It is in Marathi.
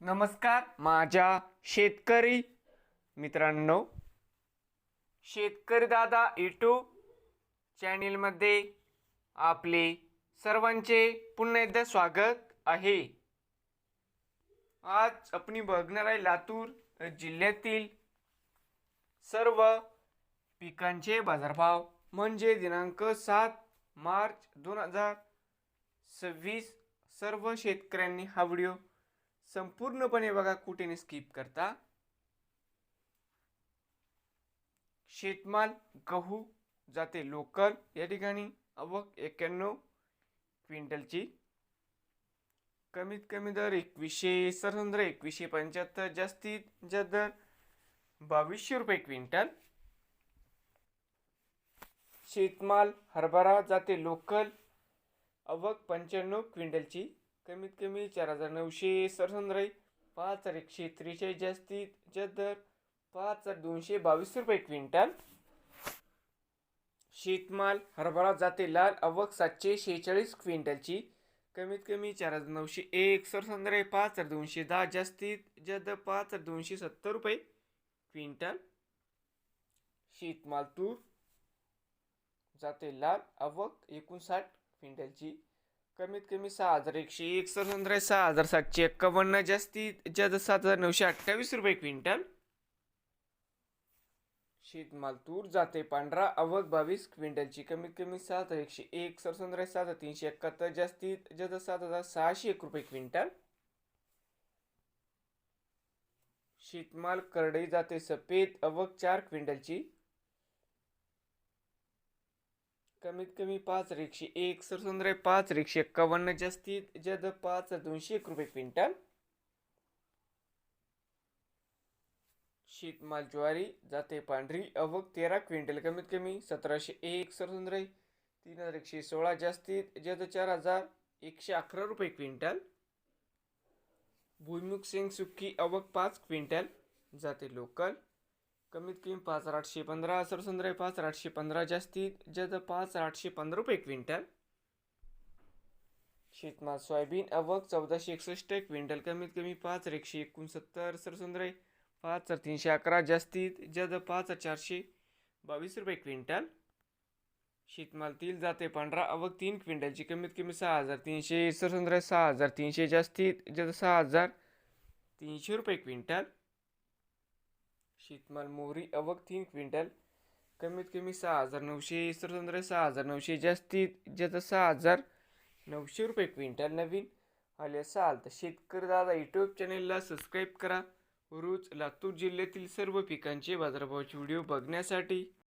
नमस्कार माझ्या शेतकरी मित्रांनो, शेतकरी दादा यूट्यूब चॅनलमध्ये आपले सर्वांचे पुन्हा एकदा स्वागत आहे। आज आपण बघणार आहे लातूर जिल्ह्यातील सर्व पिकांचे बाजारभाव म्हणजे दिनांक 7 मार्च 2026। सर्व शेतकऱ्यांनी हा व्हिडिओ संपूर्णपणे बघा, कुठे स्किप करता। शेतमाल गहू जाते लोकल या ठिकाणी आवक 91 क्विंटलची, कमीत कमी दर 2100, सरसंघ 2175, जास्तीत जास्त दर 2200 रुपये क्विंटल। शेतमाल हरभरा जाते लोकल आवक 95 क्विंटलची, कमीत कमी 4900, सरसंघ 5143, जास्तीत जास्त दर 5222 रुपये क्विंटल। शेतमाल हरभरा जाते लाल आवक 746 क्विंटलची, कमीत कमी 4901, सरसंघ 5210, जास्तीत जास्त 5270 रुपये क्विंटल। शेतमाल तूर जाते लाल आवक 59 क्विंटलची, कमीत कमी 6101, सरसंघ 6751, जास्तीत जास्त 7928 रुपये क्विंटल। शेतमाल तूर जाते पांढरा आवक 22 क्विंटलची, कमीत कमी 7101, सरसंघ 7371, जास्तीत जास्त 7601 रुपये क्विंटल। शेतमाल करडई जाते सफेद आवक 4 क्विंटलची, कमीत कमी 5101, सरसंघ 5151, जास्तीत जास्त 5201 रुपये क्विंटल। शेतमाल ज्वारी जाते पांढरी आवक 13 क्विंटल, कमीत कमी 1701, सरसंघ 3116, जास्तीत जास्त 4111 रुपये क्विंटल। भुईमुग शेंग सुकी आवक 5 क्विंटल जाते लोकल, कमीत कमी 5815, सरसंघ 5815, जास्तीत जास्त 5815 रुपये क्विंटल। शेतमाल सोयाबीन आवक 1461 क्विंटल, कमीत कमी 5169, सरसंघ 5311, जास्तीत जास्त 5422 रुपये क्विंटल। शेतमाल तीळ जाते पांढरा आवक 3 क्विंटलची, कमीत कमी 6300, सरसंघ 6300, जास्तीत जास्त 6300 रुपये क्विंटल। शेतमाल मोहरी आवक 3 क्विंटल, कमीत कमी 6900, सरसंघ 6900, जास्तीत जास्त 6900 रुपये क्विंटल। नवीन आले असाल तर शेतकरी दादा यूट्यूब चॅनलला सबस्क्राईब करा। रोज लातूर जिल्ह्यातील सर्व पिकांचे बाजारभावाचे व्हिडिओ बघण्यासाठी।